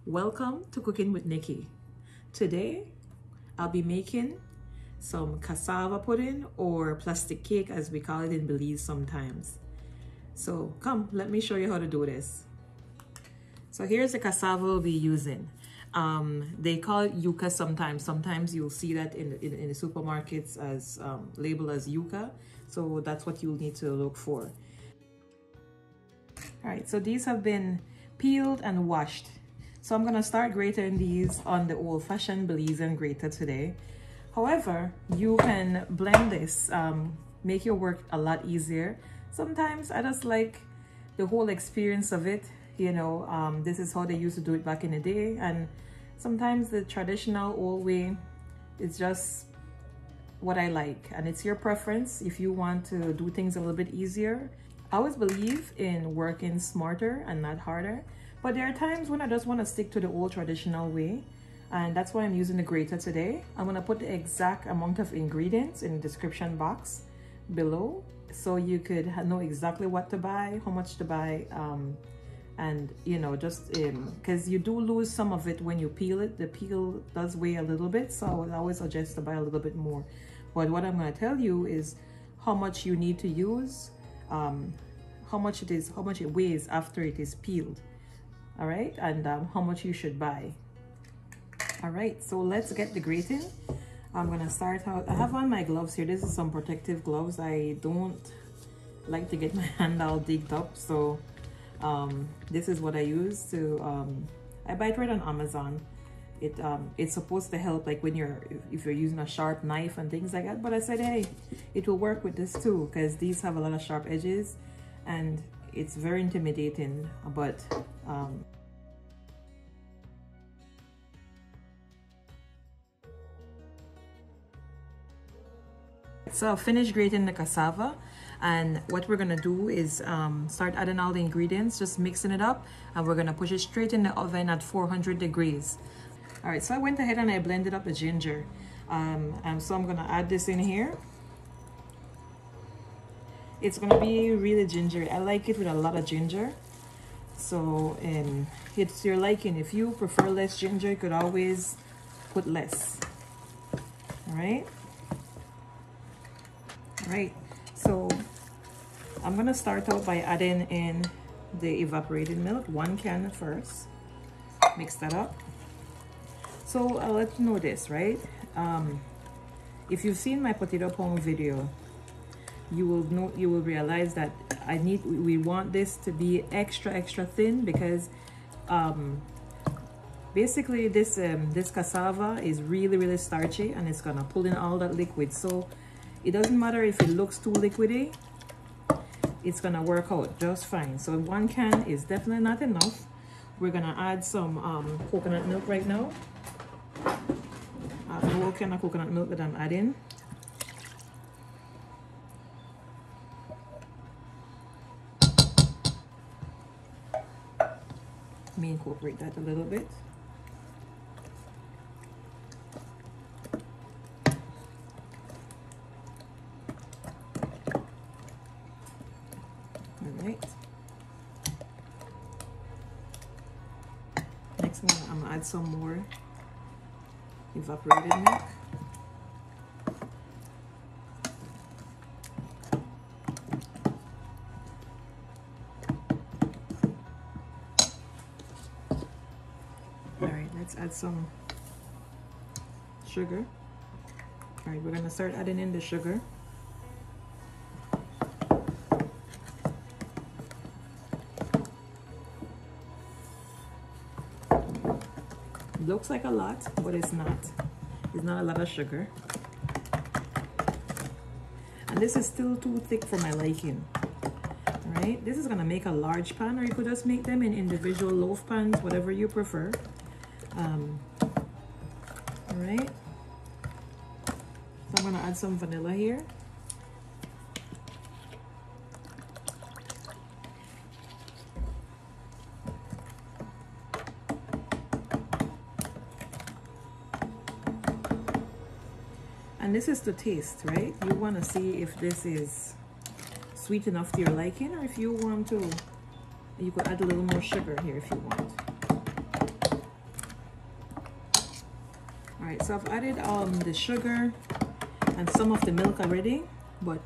Welcome to Cooking with Nikki. Today I'll be making some cassava pudding, or plastic cake as we call it in Belize sometimes. So come, let me show you how to do this. So here's the cassava we'll be using. They call it yuca sometimes you'll see that in the supermarkets as labeled as yuca, so that's what you'll need to look for. All right, so these have been peeled and washed. So I'm gonna start grating these on the old-fashioned Belizean grater today. However, you can blend this, make your work a lot easier. Sometimes I just like the whole experience of it. You know, this is how they used to do it back in the day, and sometimes the traditional old way is just what I like, and it's your preference if you want to do things a little bit easier. I always believe in working smarter and not harder. But there are times when I just want to stick to the old traditional way, and that's why I'm using the grater today. I'm going to put the exact amount of ingredients in the description box below, so you could know exactly what to buy, how much to buy, and you know, just because you do lose some of it when you peel it. The peel does weigh a little bit, so I would always suggest to buy a little bit more. But what I'm going to tell you is how much you need to use, how much it weighs after it is peeled. All right, and how much you should buy. All right, so let's get the grating. I'm gonna start out. I have on my gloves here. This is some protective gloves. I don't like to get my hand all digged up, so this is what I use to I buy it right on Amazon. It's supposed to help, like when if you're using a sharp knife and things like that, but I said, hey, it will work with this too, because these have a lot of sharp edges and it's very intimidating. But so I've finished grating the cassava, and what we're gonna do is start adding all the ingredients, just mixing it up, and we're gonna push it straight in the oven at 400 degrees. All right, so I went ahead and I blended up the ginger, and so I'm gonna add this in here. It's gonna be really gingery. I like it with a lot of ginger. So it's your liking. If you prefer less ginger, you could always put less. All right. All right. So I'm gonna start out by adding in the evaporated milk, 1 can first. Mix that up. So I'll let you know this, right? If you've seen my potato pound video, you will realize that we want this to be extra thin, because basically this cassava is really starchy, and it's gonna pull in all that liquid. So it doesn't matter if it looks too liquidy, it's gonna work out just fine. So 1 can is definitely not enough. We're gonna add some coconut milk right now. I have a whole can of coconut milk that I'm adding. Let me incorporate that a little bit. All right. Next one, I'm gonna add some more evaporated milk. Let's add some sugar. All right, we're gonna start adding in the sugar. It looks like a lot, but it's not. It's not a lot of sugar. And this is still too thick for my liking. All right, this is gonna make a large pan, or you could just make them in individual loaf pans, whatever you prefer. All right, so I'm gonna add some vanilla here. And this is to taste, right? You want to see if this is sweet enough to your liking, or if you want to, you could add a little more sugar here if you want. All right, so I've added the sugar and some of the milk already, but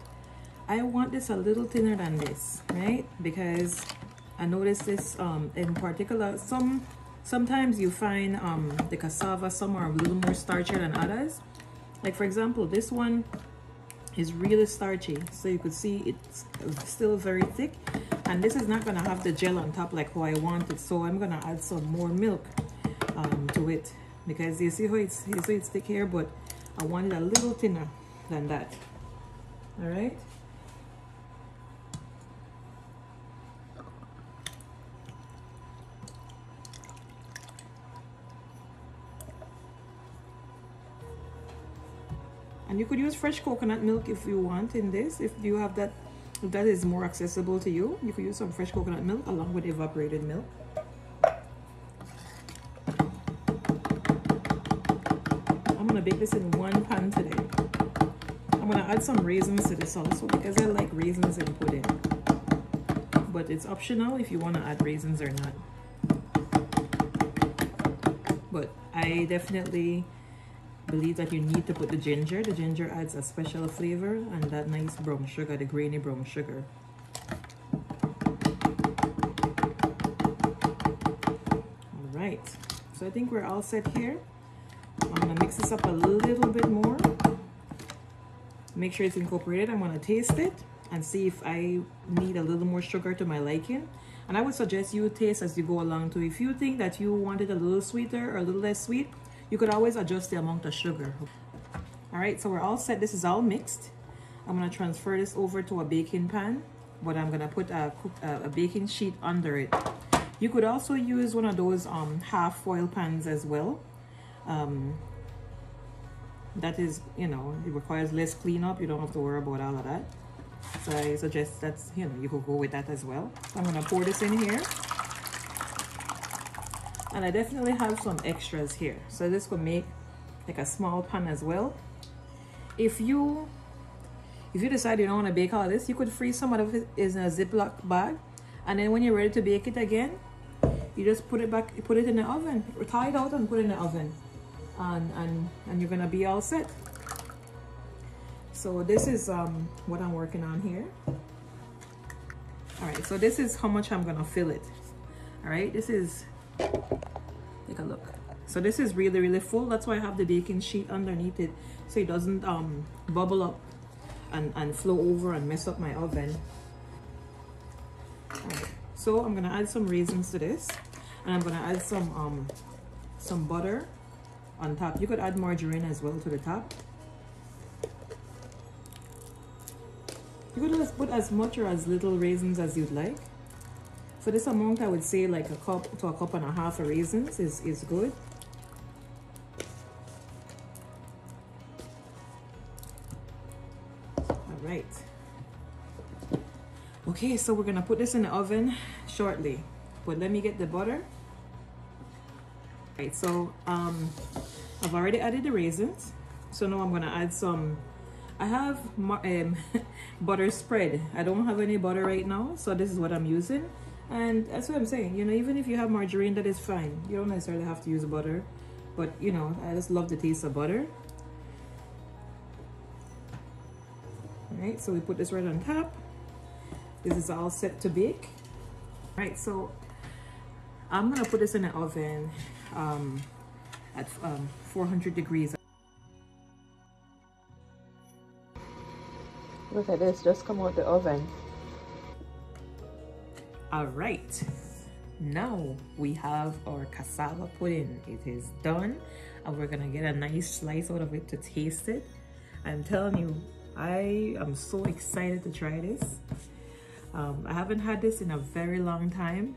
I want this a little thinner than this, right? Because I noticed this in particular, sometimes you find the cassava, some are a little more starchy than others. Like for example, this one is really starchy, so you could see it's still very thick, and this is not gonna have the gel on top like how I want it. So I'm gonna add some more milk to it, because you see how it's thick here, but I want it a little thinner than that. All right. And you could use fresh coconut milk if you want in this. If you have that, if that is more accessible to you, you could use some fresh coconut milk along with evaporated milk. I'm gonna bake this in one pan today. I'm gonna add some raisins to this also because I like raisins in pudding. But it's optional if you wanna add raisins or not. But I definitely believe that you need to put the ginger. The ginger adds a special flavor, and that nice brown sugar, the grainy brown sugar. All right, so I think we're all set here. I'm gonna mix this up a little bit more. Make sure it's incorporated. I'm gonna taste it and see if I need a little more sugar to my liking. And I would suggest you taste as you go along too. If you think that you want it a little sweeter or a little less sweet, you could always adjust the amount of sugar. All right, so we're all set. This is all mixed. I'm gonna transfer this over to a baking pan, but I'm gonna put a baking sheet under it. You could also use one of those half foil pans as well. That is, you know, it requires less cleanup. You don't have to worry about all of that. So I suggest that's, you know, you could go with that as well. So I'm gonna pour this in here. And I definitely have some extras here, so this could make like a small pan as well. If you decide you don't want to bake all this, you could freeze some of it in a Ziploc bag, and then when you're ready to bake it again, you just put it back, put it in the oven, or tie it out and put it in the oven, and you're gonna be all set. So this is what I'm working on here. All right, so this is how much I'm gonna fill it. All right, this is, take a look. So this is really, really full. That's why I have the baking sheet underneath it, so it doesn't bubble up and flow over and mess up my oven. All right, so I'm gonna add some raisins to this, and I'm gonna add some butter on top. You could add margarine as well to the top. You could just put as much or as little raisins as you'd like. For this amount, I would say like a cup to a cup and a half of raisins is good. All right. Okay, so we're gonna put this in the oven shortly, but let me get the butter. All right, so I've already added the raisins, so now I'm gonna add some. I have butter spread. I don't have any butter right now, so this is what I'm using. And that's what I'm saying, you know, even if you have margarine, that is fine. You don't necessarily have to use butter, but you know, I just love the taste of butter. All right, so we put this right on top. This is all set to bake. All right, so I'm gonna put this in the oven at 400 degrees. Look at this, just come out the oven. All right, now we have our cassava pudding. It is done, and we're gonna get a nice slice out of it to taste it. I'm telling you, I am so excited to try this. I haven't had this in a very long time.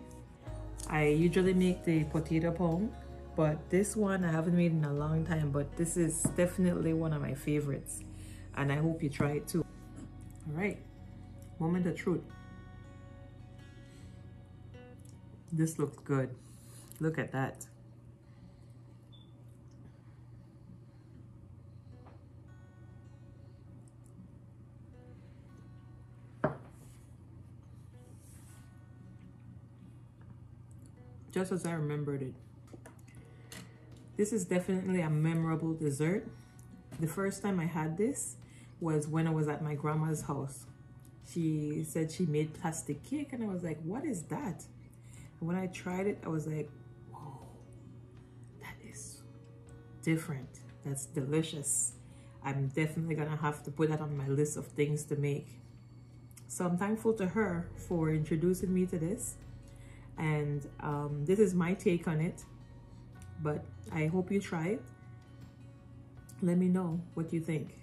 I usually make the potato pong, but this one I haven't made in a long time, but this is definitely one of my favorites, and I hope you try it too. All right, moment of truth. This looks good. Look at that. Just as I remembered it. This is definitely a memorable dessert. The first time I had this was when I was at my grandma's house. She said she made plastic cake and I was like, what is that? And when I tried it, I was like, whoa, that is different. That's delicious. I'm definitely gonna have to put that on my list of things to make. So I'm thankful to her for introducing me to this. And this is my take on it, but I hope you try it. Let me know what you think.